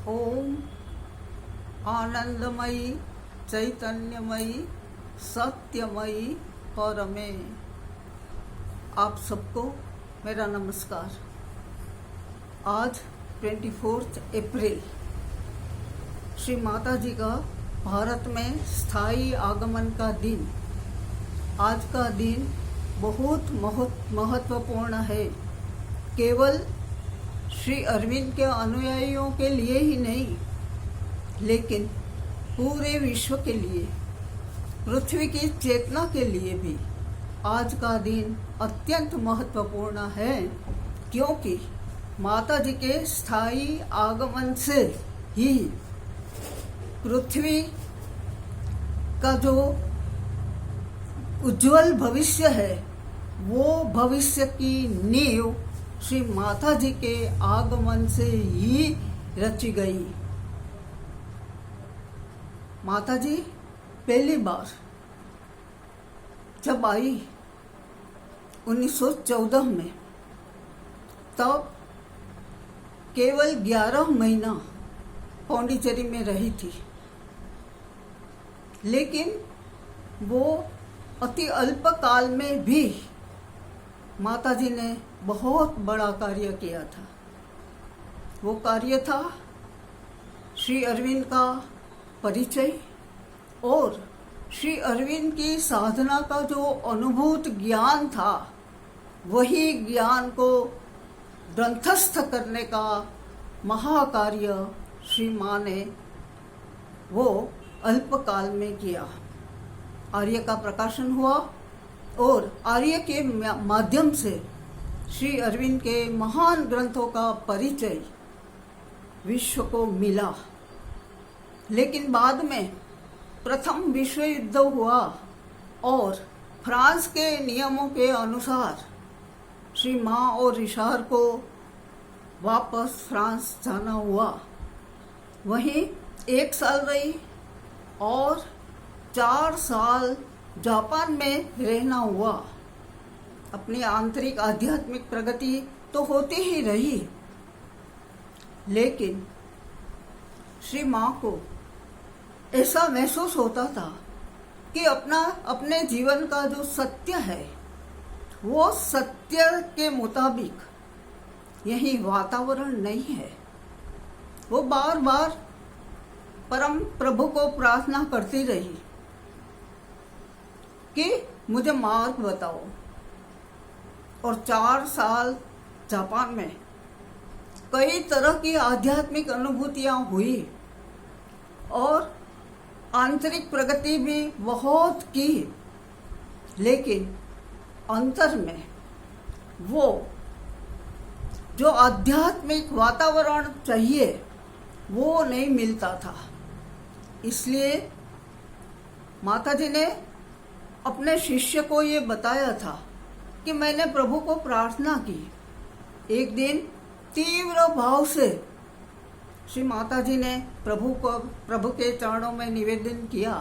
ओम आनंदमयी चैतन्यमयी सत्यमयी परमे। आप सबको मेरा नमस्कार। आज 24 अप्रैल श्री माता जी का भारत में स्थायी आगमन का दिन। आज का दिन बहुत महत्वपूर्ण है। केवल श्री अरविंद के अनुयायियों के लिए ही नहीं, लेकिन पूरे विश्व के लिए, पृथ्वी की चेतना के लिए भी आज का दिन अत्यंत महत्वपूर्ण है, क्योंकि माता जी के स्थायी आगमन से ही पृथ्वी का जो उज्जवल भविष्य है, वो भविष्य की नींव श्री माता जी के आगमन से ही रची गई। माता जी पहली बार जब आई 1914 में, तब केवल 11 महीना पौंडीचेरी में रही थी, लेकिन वो अति अल्प काल में भी माता जी ने बहुत बड़ा कार्य किया था। वो कार्य था श्री अरविंद का परिचय और श्री अरविंद की साधना का जो अनुभूत ज्ञान था, वही ज्ञान को ग्रंथस्थ करने का महाकार्य श्री माँ ने वो अल्पकाल में किया। आर्य का प्रकाशन हुआ और आर्य के माध्यम से श्री अरविंद के महान ग्रंथों का परिचय विश्व को मिला। लेकिन बाद में प्रथम विश्व युद्ध हुआ और फ्रांस के नियमों के अनुसार श्री माँ और रिशार को वापस फ्रांस जाना हुआ। वहीं 1 साल रही और 4 साल जापान में रहना हुआ। अपनी आंतरिक आध्यात्मिक प्रगति तो होती ही रही, लेकिन श्री माँ को ऐसा महसूस होता था कि अपने जीवन का जो सत्य है, वो सत्य के मुताबिक यही वातावरण नहीं है। वो बार बार परम प्रभु को प्रार्थना करती रही कि मुझे मार्ग बताओ। और 4 साल जापान में कई तरह की आध्यात्मिक अनुभूतियां हुई और आंतरिक प्रगति भी बहुत की, लेकिन अंतर में वो जो आध्यात्मिक वातावरण चाहिए वो नहीं मिलता था। इसलिए माता जी ने अपने शिष्य को ये बताया था कि मैंने प्रभु को प्रार्थना की। एक दिन तीव्र भाव से श्री माता जी ने प्रभु के चरणों में निवेदन किया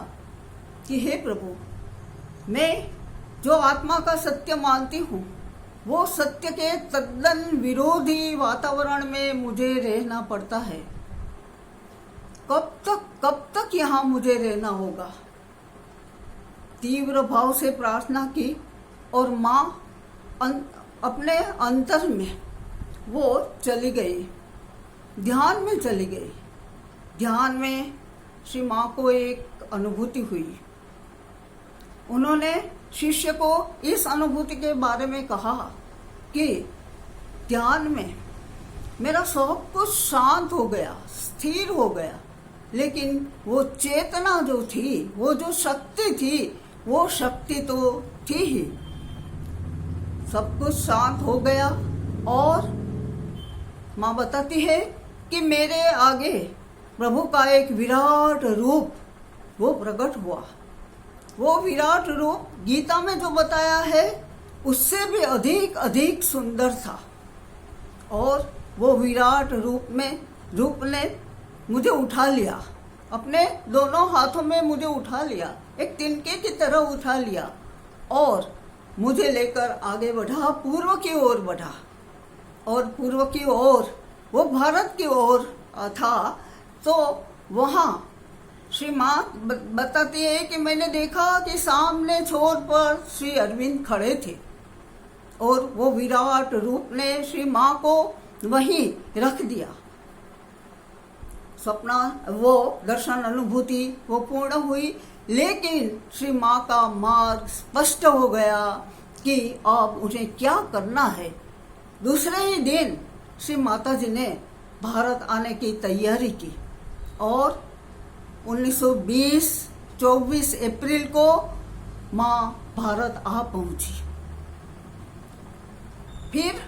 कि हे प्रभु, मैं जो आत्मा का सत्य मानती हूँ, वो सत्य के तद्दन विरोधी वातावरण में मुझे रहना पड़ता है। कब तक यहाँ मुझे रहना होगा? तीव्र भाव से प्रार्थना की और माँ अपने अंतर में वो चली गई, ध्यान में चली गई। ध्यान में श्री माँ को एक अनुभूति हुई। उन्होंने शिष्य को इस अनुभूति के बारे में कहा कि ध्यान में मेरा सब कुछ शांत हो गया, स्थिर हो गया, लेकिन वो चेतना जो थी, वो जो शक्ति थी, वो शक्ति तो थी ही। सब कुछ शांत हो गया और माँ बताती है कि मेरे आगे प्रभु का एक विराट रूप वो प्रकट हुआ। वो विराट रूप गीता में जो बताया है, उससे भी अधिक सुंदर था। और वो विराट रूप ने मुझे उठा लिया, अपने दोनों हाथों में मुझे उठा लिया, एक तिनके की तरह उठा लिया और मुझे लेकर आगे बढ़ा, पूर्व की ओर बढ़ा। और पूर्व की ओर वो भारत की ओर था, तो वहाँ श्री माँ बताती है कि मैंने देखा कि सामने छोर पर श्री अरविंद खड़े थे और वो विराट रूप ने श्री माँ को वहीं रख दिया। सपना वो दर्शन अनुभूति वो पूर्ण हुई, लेकिन श्री माँ का मार्ग स्पष्ट हो गया कि अब उन्हें क्या करना है। दूसरे ही दिन श्री माता जी ने भारत आने की तैयारी की और 1920 24 अप्रैल को माँ भारत आ पहुंची। फिर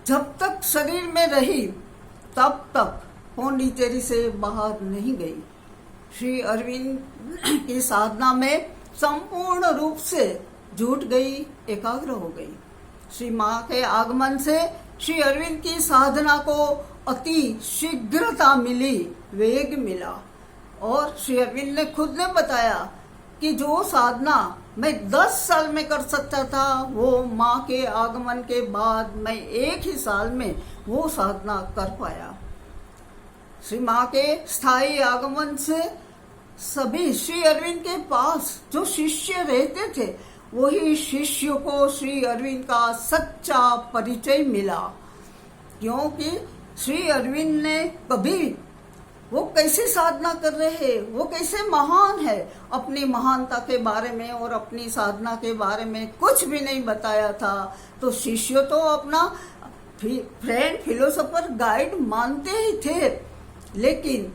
जब तक शरीर में रही तब तक पौंडीचेरी से बाहर नहीं गई। श्री अरविंद की साधना में संपूर्ण रूप से जुट गई, एकाग्र हो गई। श्री माँ के आगमन से श्री अरविंद की साधना को अति शीघ्रता मिली, वेग मिला। और श्री अरविंद ने खुद ने बताया कि जो साधना मैं 10 साल में कर सकता था, वो माँ के आगमन के बाद मैं 1 ही साल में वो साधना कर पाया। श्री माँ के स्थायी आगमन से सभी श्री अरविंद के पास जो शिष्य रहते थे, वही शिष्यों को श्री अरविंद का सच्चा परिचय मिला। क्योंकि श्री अरविंद ने कभी वो कैसे साधना कर रहे हैं, वो कैसे महान है, अपनी महानता के बारे में और अपनी साधना के बारे में कुछ भी नहीं बताया था। तो शिष्य तो अपना फ्रेंड, फिलोसोफर, गाइड मानते ही थे, लेकिन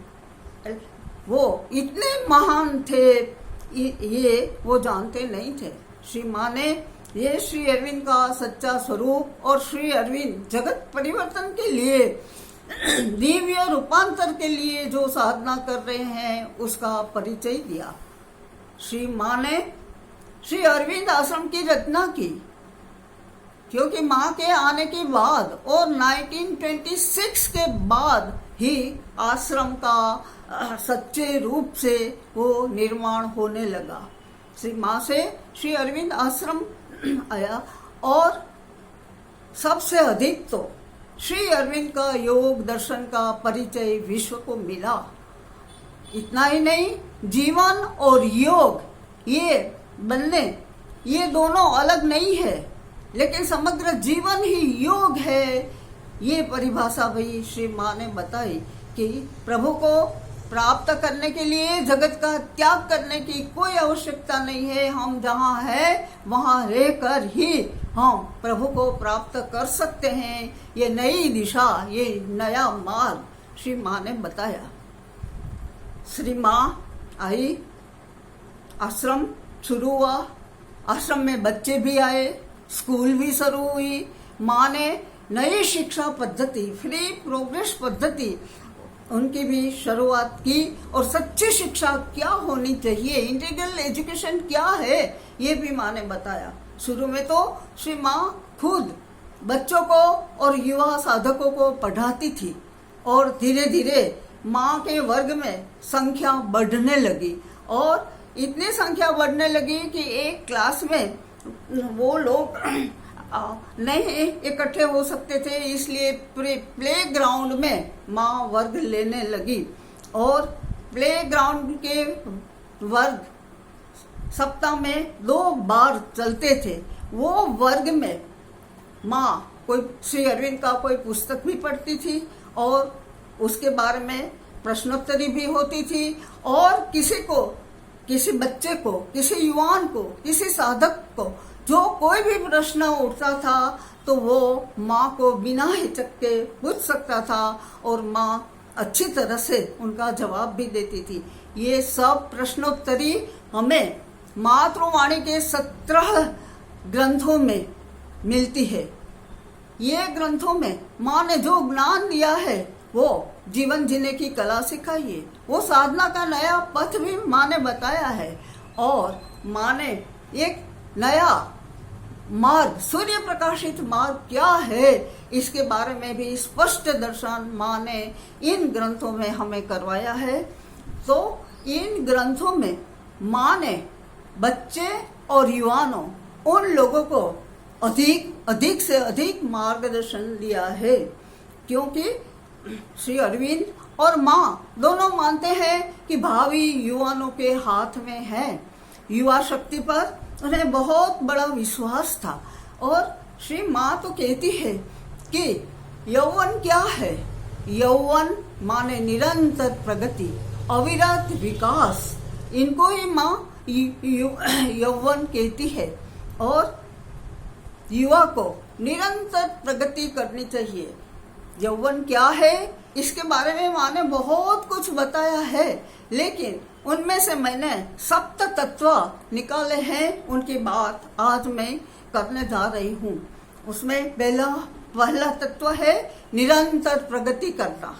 वो इतने महान थे ये वो जानते नहीं थे। श्री माँ ने ये श्री अरविंद का सच्चा स्वरूप और श्री अरविंद जगत परिवर्तन के लिए, दिव्य रूपांतर के लिए जो साधना कर रहे हैं उसका परिचय दिया। श्री माँ ने श्री अरविंद आश्रम की रचना की, क्योंकि माँ के आने के बाद और 1926 के बाद ही आश्रम का सच्चे रूप से वो निर्माण होने लगा। श्री माँ से श्री अरविंद आश्रम आया और सबसे अधिक तो श्री अरविंद का योग दर्शन का परिचय विश्व को मिला। इतना ही नहीं, जीवन और योग ये दोनों अलग नहीं है, लेकिन समग्र जीवन ही योग है। ये परिभाषा भी श्री माँ ने बताई कि प्रभु को प्राप्त करने के लिए जगत का त्याग करने की कोई आवश्यकता नहीं है। हम जहाँ है वहाँ रहकर ही हम प्रभु को प्राप्त कर सकते हैं। ये नई दिशा, ये नया मार्ग श्री माँ ने बताया। श्री माँ आई, आश्रम शुरू हुआ, आश्रम में बच्चे भी आए, स्कूल भी शुरू हुई। माँ ने नई शिक्षा पद्धति, फ्री प्रोग्रेस पद्धति, उनकी भी शुरुआत की। और सच्ची शिक्षा क्या होनी चाहिए, इंटीग्रल एजुकेशन क्या है, ये भी माँ ने बताया। शुरू में तो श्री माँ खुद बच्चों को और युवा साधकों को पढ़ाती थी और धीरे धीरे माँ के वर्ग में संख्या बढ़ने लगी और इतनी संख्या बढ़ने लगी कि एक क्लास में वो लोग नहीं इकट्ठे हो सकते थे, इसलिए प्ले ग्राउंड में माँ वर्ग लेने लगी। और प्ले ग्राउंड के वर्ग सप्ताह में 2 बार चलते थे। वो वर्ग में माँ कोई श्री अरविंद का कोई पुस्तक भी पढ़ती थी और उसके बारे में प्रश्नोत्तरी भी होती थी। और किसी बच्चे को, किसी युवान को, किसी साधक को जो कोई भी प्रश्न उठता था तो वो माँ को बिना हिचक के पूछ सकता था और माँ अच्छी तरह से उनका जवाब भी देती थी। ये सब प्रश्नोत्तरी हमें मातृवाणी के 17 ग्रंथों में मिलती है। ये ग्रंथों में माँ ने जो ज्ञान दिया है वो जीवन जीने की कला सिखाई है। वो साधना का नया पथ भी माँ ने बताया है और माँ ने एक नया मार्ग, सूर्य प्रकाशित मार्ग क्या है, इसके बारे में भी स्पष्ट दर्शन माँ ने इन ग्रंथों में हमें करवाया है। तो इन ग्रंथों में माँ ने बच्चे और युवानों, उन लोगों को अधिक से अधिक मार्गदर्शन दिया है, क्योंकि श्री अरविंद और माँ दोनों मानते हैं कि भावी युवाओं के हाथ में है। युवा शक्ति पर उन्हें बहुत बड़ा विश्वास था और श्री माँ तो कहती है कि यौवन क्या है? यौवन माने निरंतर प्रगति, अविरत विकास। इनको ही माँ यौवन कहती है और युवा को निरंतर प्रगति करनी चाहिए। यौवन क्या है इसके बारे में माँ ने बहुत कुछ बताया है, लेकिन उनमें से मैंने सप्त तत्व निकाले हैं, उनकी बात आज मैं करने जा रही हूँ। उसमें पहला तत्व है निरंतर प्रगति करना।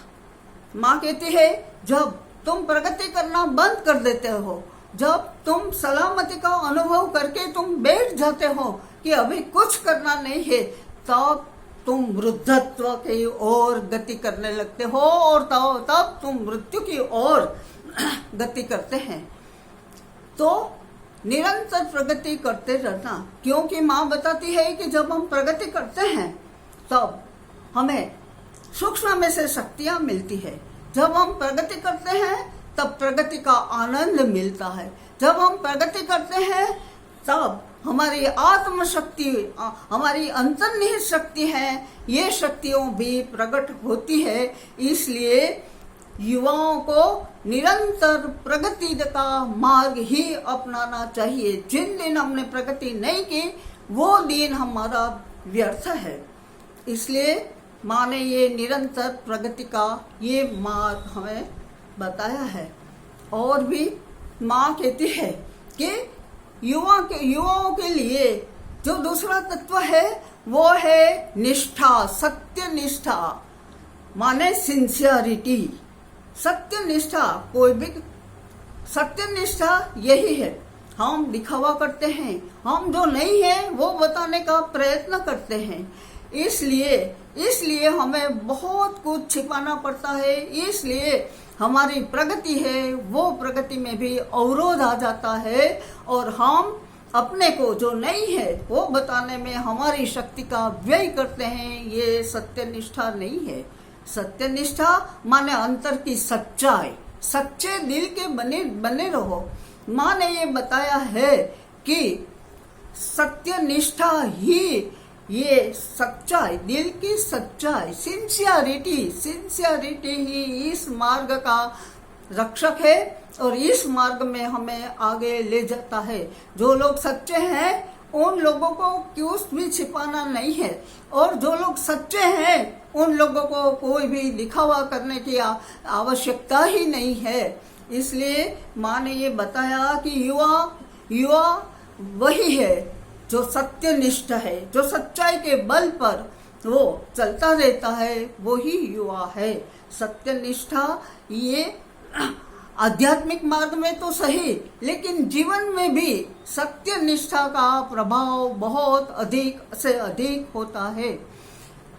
माँ कहती है जब तुम प्रगति करना बंद कर देते हो, जब तुम सलामती का अनुभव करके तुम बैठ जाते हो कि अभी कुछ करना नहीं है, तब तुम वृद्धत्व की ओर गति करने लगते हो और तब तुम मृत्यु की ओर गति करते हैं। तो निरंतर प्रगति करते रहना, क्योंकि माँ बताती है कि जब हम प्रगति करते हैं तब हमें सूक्ष्म में से शक्तियाँ मिलती है। जब हम प्रगति करते हैं तब प्रगति का आनंद मिलता है। जब हम प्रगति करते हैं तब हमारी आत्म शक्ति, हमारी अंतर्निहित शक्ति है, ये शक्तियों भी प्रकट होती है। इसलिए युवाओं को निरंतर प्रगति का मार्ग ही अपनाना चाहिए। जिन दिन हमने प्रगति नहीं की वो दिन हमारा व्यर्थ है। इसलिए माँ ने ये निरंतर प्रगति का ये मार्ग हमें बताया है। और भी माँ कहती है कि युवाओं के लिए जो दूसरा तत्व है वो है निष्ठा, सत्य निष्ठा माने सिंसियरिटी। सत्य निष्ठा, कोई भी सत्य निष्ठा यही है। हम दिखावा करते हैं, हम जो नहीं है वो बताने का प्रयत्न करते हैं। इसलिए हमें बहुत कुछ छिपाना पड़ता है। इसलिए हमारी प्रगति है वो प्रगति में भी अवरोध आ जाता है और हम अपने को जो नहीं है वो बताने में हमारी शक्ति का व्यय करते हैं। ये सत्यनिष्ठा नहीं है। सत्यनिष्ठा माने अंतर की सच्चाई, सच्चे दिल के बने रहो। माँ ने ये बताया है कि सत्यनिष्ठा ही ये सच्चाई, दिल की सच्चाई, सिंसियरिटी ही इस मार्ग का रक्षक है और इस मार्ग में हमें आगे ले जाता है। जो लोग सच्चे हैं उन लोगों को कुछ भी छिपाना नहीं है और जो लोग सच्चे हैं उन लोगों को कोई भी दिखावा करने की आवश्यकता ही नहीं है। इसलिए माँ ने ये बताया कि युवा वही है जो सत्यनिष्ठ है, जो सच्चाई के बल पर वो चलता रहता है, वो ही युवा है। सत्यनिष्ठा ये आध्यात्मिक मार्ग में तो सही, लेकिन जीवन में भी सत्यनिष्ठा का प्रभाव बहुत अधिक से अधिक होता है।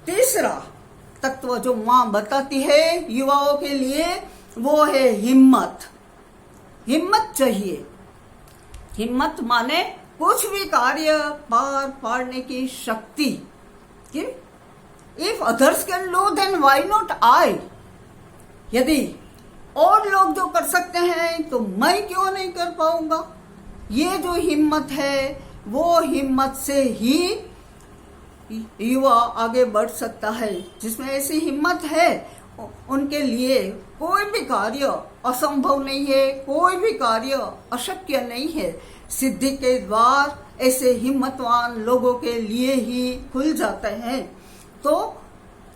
तीसरा तत्व जो माँ बताती है युवाओं के लिए वो है हिम्मत। हिम्मत चाहिए। हिम्मत माने कुछ भी कार्य पार पाड़ने की शक्ति। If others can do then why not I. यदि और लोग जो कर सकते हैं तो मैं क्यों नहीं कर पाऊंगा। ये जो हिम्मत है वो हिम्मत से ही युवा आगे बढ़ सकता है। जिसमें ऐसी हिम्मत है उनके लिए कोई भी कार्य असंभव नहीं है, कोई भी कार्य अशक्य नहीं है। सिद्धि के द्वार ऐसे हिम्मतवान लोगों के लिए ही खुल जाते हैं। तो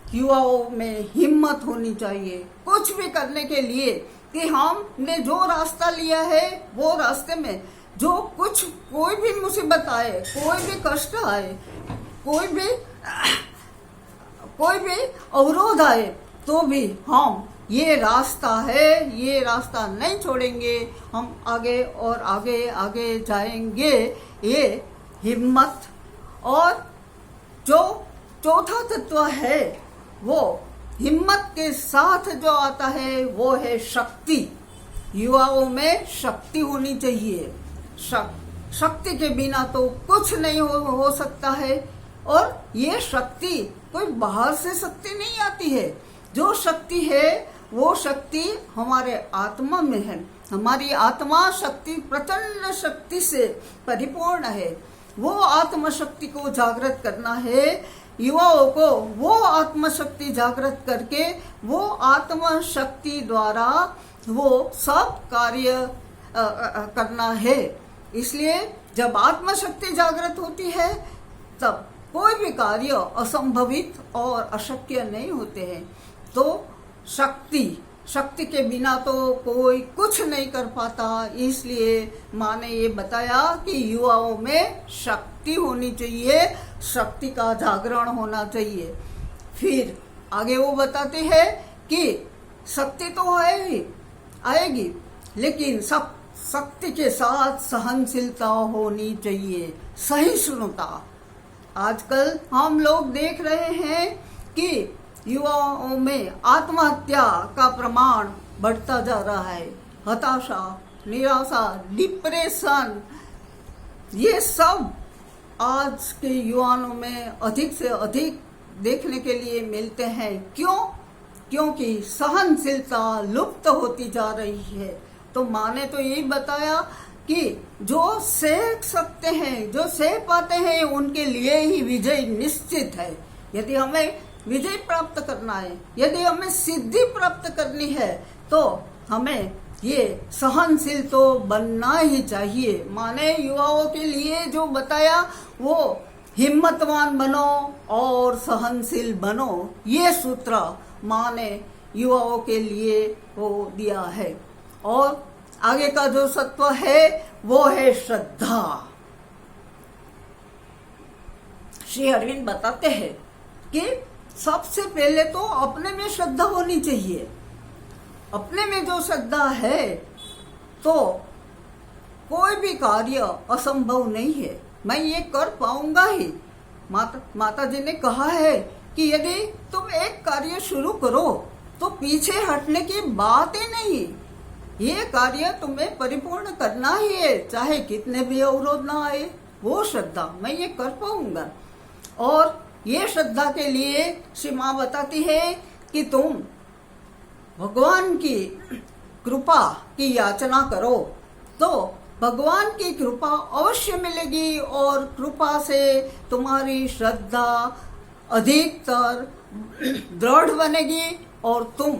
युवाओं में हिम्मत होनी चाहिए कुछ भी करने के लिए कि हमने जो रास्ता लिया है वो रास्ते में जो कुछ कोई भी मुसीबत आए, कोई भी कष्ट आए, कोई भी अवरोध आए तो भी हम ये रास्ता है, ये रास्ता नहीं छोड़ेंगे, हम आगे और आगे जाएंगे। ये हिम्मत। और जो चौथा तत्व है वो हिम्मत के साथ जो आता है वो है शक्ति। युवाओं में शक्ति होनी चाहिए। शक्ति के बिना तो कुछ नहीं हो सकता है। और ये शक्ति कोई बाहर से शक्ति नहीं आती है, जो शक्ति है वो शक्ति हमारे आत्मा में है। हमारी आत्मा शक्ति प्रचंड शक्ति से परिपूर्ण है। वो आत्म शक्ति को जागृत करना है युवाओं को। वो आत्म शक्ति जागृत करके वो आत्म शक्ति द्वारा वो सब कार्य करना है। इसलिए जब आत्म शक्ति जागृत होती है तब कोई भी कार्य असंभवित और अशक्य नहीं होते हैं। तो शक्ति के बिना तो कोई कुछ नहीं कर पाता। इसलिए माँ ने ये बताया कि युवाओं में शक्ति होनी चाहिए, शक्ति का जागरण होना चाहिए। फिर आगे वो बताते हैं कि शक्ति तो आएगी, लेकिन शक्ति के साथ सहनशीलता होनी चाहिए, सहिष्णुता। आजकल हम लोग देख रहे हैं कि युवाओं में आत्महत्या का प्रमाण बढ़ता जा रहा है। हताशा, निराशा, डिप्रेशन, ये सब आज के युवाओं में अधिक से अधिक देखने के लिए मिलते हैं। क्यों? क्योंकि सहनशीलता लुप्त होती जा रही है। तो माँ ने तो यही बताया कि जो सह सकते हैं, जो सह पाते हैं, उनके लिए ही विजय निश्चित है। यदि हमें विजय प्राप्त करना है, यदि हमें सिद्धि प्राप्त करनी है, तो हमें ये सहनशील तो बनना ही चाहिए। माने युवाओं के लिए जो बताया वो हिम्मतवान बनो और सहनशील बनो, ये सूत्र माँ ने युवाओं के लिए वो दिया है। और आगे का जो सत्व है वो है श्रद्धा। श्री अरविंद बताते हैं कि सबसे पहले तो अपने में श्रद्धा होनी चाहिए। अपने में जो श्रद्धा है तो कोई भी कार्य असंभव नहीं है। मैं ये कर पाऊंगा ही। माता जी ने कहा है कि यदि तुम एक कार्य शुरू करो तो पीछे हटने की बात ही नहीं। ये कार्य तुम्हें परिपूर्ण करना ही है, चाहे कितने भी अवरोध ना आए। वो श्रद्धा, मैं ये कर पाऊंगा। और ये श्रद्धा के लिए श्री माँ बताती है कि तुम भगवान की कृपा की याचना करो तो भगवान की कृपा अवश्य मिलेगी। और कृपा से तुम्हारी श्रद्धा अधिकतर दृढ़ बनेगी और तुम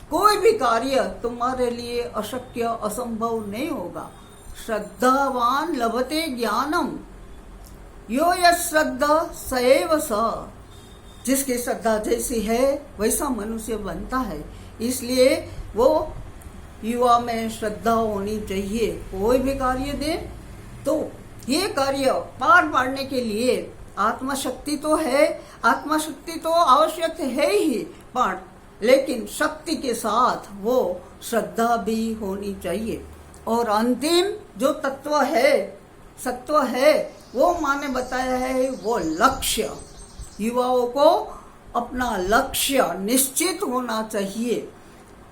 कोई भी कार्य तुम्हारे लिए अशक्य असंभव नहीं होगा। श्रद्धावान लभते ज्ञानम यो यश्रद्धा सएव स। जिसकी श्रद्धा जैसी है वैसा मनुष्य बनता है। इसलिए वो युवा में श्रद्धा होनी चाहिए। कोई भी कार्य दे तो ये कार्य पार पाड़ने के लिए आत्मशक्ति तो है, आत्मशक्ति तो आवश्यक है ही, पर लेकिन शक्ति के साथ वो श्रद्धा भी होनी चाहिए। और अंतिम जो तत्व है, सत्व है, वो माँ ने बताया है वो लक्ष्य। युवाओं को अपना लक्ष्य निश्चित होना चाहिए।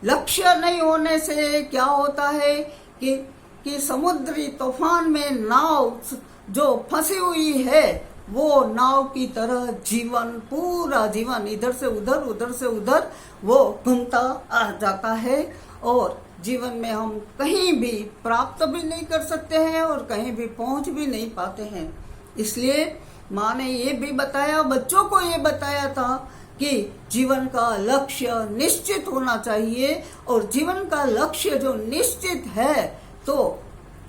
लक्ष्य नहीं होने से क्या होता है कि समुद्री तूफान में नाव जो फंसी हुई है वो नाव की तरह जीवन, पूरा जीवन इधर से उधर, उधर से उधर वो घूमता आ जाता है। और जीवन में हम कहीं भी प्राप्त भी नहीं कर सकते हैं और कहीं भी पहुंच भी नहीं पाते हैं। इसलिए माँ ने ये भी बताया, बच्चों को ये बताया था कि जीवन का लक्ष्य निश्चित होना चाहिए। और जीवन का लक्ष्य जो निश्चित है तो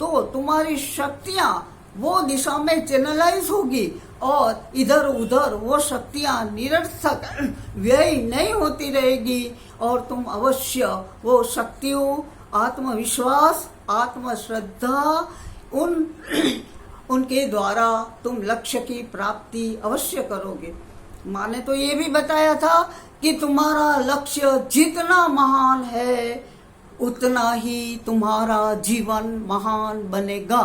तुम्हारी शक्तियां वो दिशा में चैनलाइज होगी और इधर उधर वो शक्तियां निरर्थक व्यय नहीं होती रहेगी। और तुम अवश्य वो शक्तियों, आत्मविश्वास, आत्मश्रद्धा उनके द्वारा तुम लक्ष्य की प्राप्ति अवश्य करोगे। माँ ने तो ये भी बताया था कि तुम्हारा लक्ष्य जितना महान है उतना ही तुम्हारा जीवन महान बनेगा।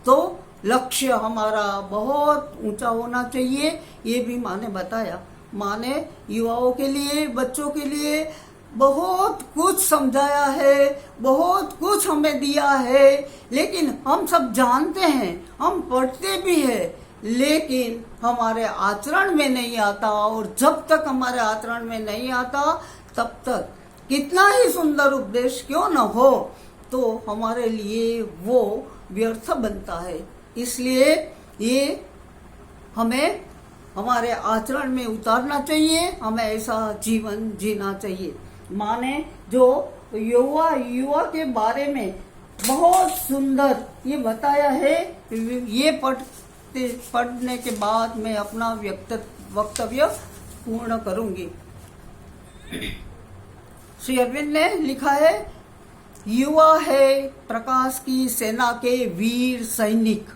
तो लक्ष्य हमारा बहुत ऊंचा होना चाहिए, ये भी माँ ने बताया। माँ ने युवाओं के लिए, बच्चों के लिए बहुत कुछ समझाया है, बहुत कुछ हमें दिया है। लेकिन हम सब जानते हैं, हम पढ़ते भी हैं, लेकिन हमारे आचरण में नहीं आता, और जब तक हमारे आचरण में नहीं आता तब तक कितना ही सुंदर उपदेश क्यों न हो, तो हमारे लिए वो व्यर्थ बनता है। इसलिए ये हमें हमारे आचरण में उतारना चाहिए, हमें ऐसा जीवन जीना चाहिए। माने जो युवा के बारे में बहुत सुंदर ये बताया है, ये पढ़ने के बाद मैं अपना वक्तव्य पूर्ण करूंगी। श्री अरविंद ने लिखा है, युवा है प्रकाश की सेना के वीर सैनिक।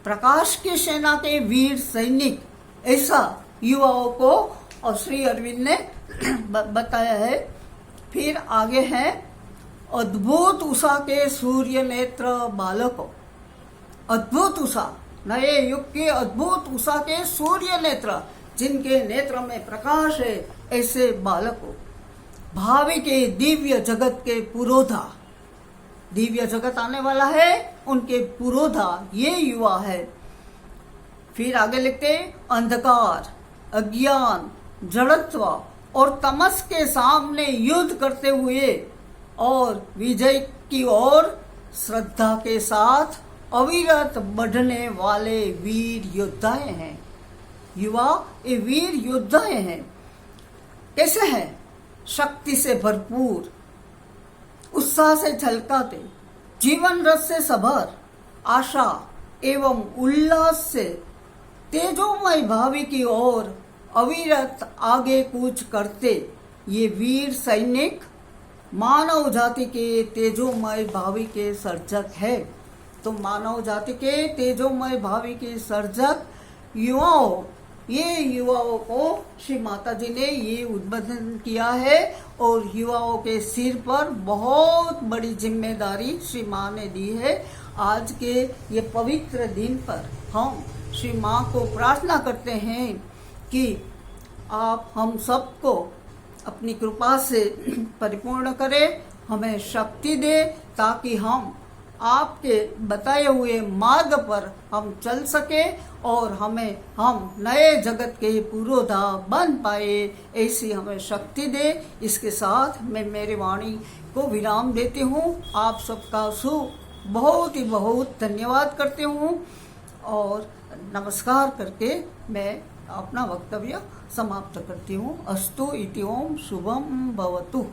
प्रकाश की सेना के वीर सैनिक, ऐसा युवाओं को और श्री अरविंद ने बताया है। फिर आगे है, अद्भुत उषा के सूर्य नेत्र बालकों। अद्भुत उषा, नए युग के अद्भुत उषा के सूर्य नेत्र, जिनके नेत्र में प्रकाश है, ऐसे बालकों। भावी के दिव्य जगत के पुरोधा, दिव्य जगत आने वाला है, उनके पुरोधा ये युवा है। फिर आगे लिखते, अंधकार, अज्ञान, जड़त्व और तमस के सामने युद्ध करते हुए और विजय की ओर श्रद्धा के साथ अविरत बढ़ने वाले वीर योद्धाएं हैं। युवा ये वीर योद्धाएं हैं। कैसे हैं? शक्ति से भरपूर, उत्साह से झलकाते, जीवन रस से सभर, आशा एवं उल्लास से तेजोमय भावी की ओर अविरत आगे कूच करते ये वीर सैनिक मानव जाति के तेजोमय भावी के सर्जक है। तो मानव जाति के तेजोमय भावी के सर्जक युवाओं, ये युवाओं को श्री माता जी ने ये उद्बोधन किया है, और युवाओं के सिर पर बहुत बड़ी जिम्मेदारी श्री माँ ने दी है। आज के ये पवित्र दिन पर हम श्री माँ को प्रार्थना करते हैं कि आप हम सबको अपनी कृपा से परिपूर्ण करें, हमें शक्ति दे, ताकि हम आपके बताए हुए मार्ग पर हम चल सके और हम नए जगत के पुरोधा बन पाए, ऐसी हमें शक्ति दे। इसके साथ मैं मेरी वाणी को विराम देती हूँ। आप सबका बहुत ही बहुत धन्यवाद करती हूँ और नमस्कार करके मैं अपना वक्तव्य समाप्त करती हूँ। अस्तु इति ओम शुभम भवतु।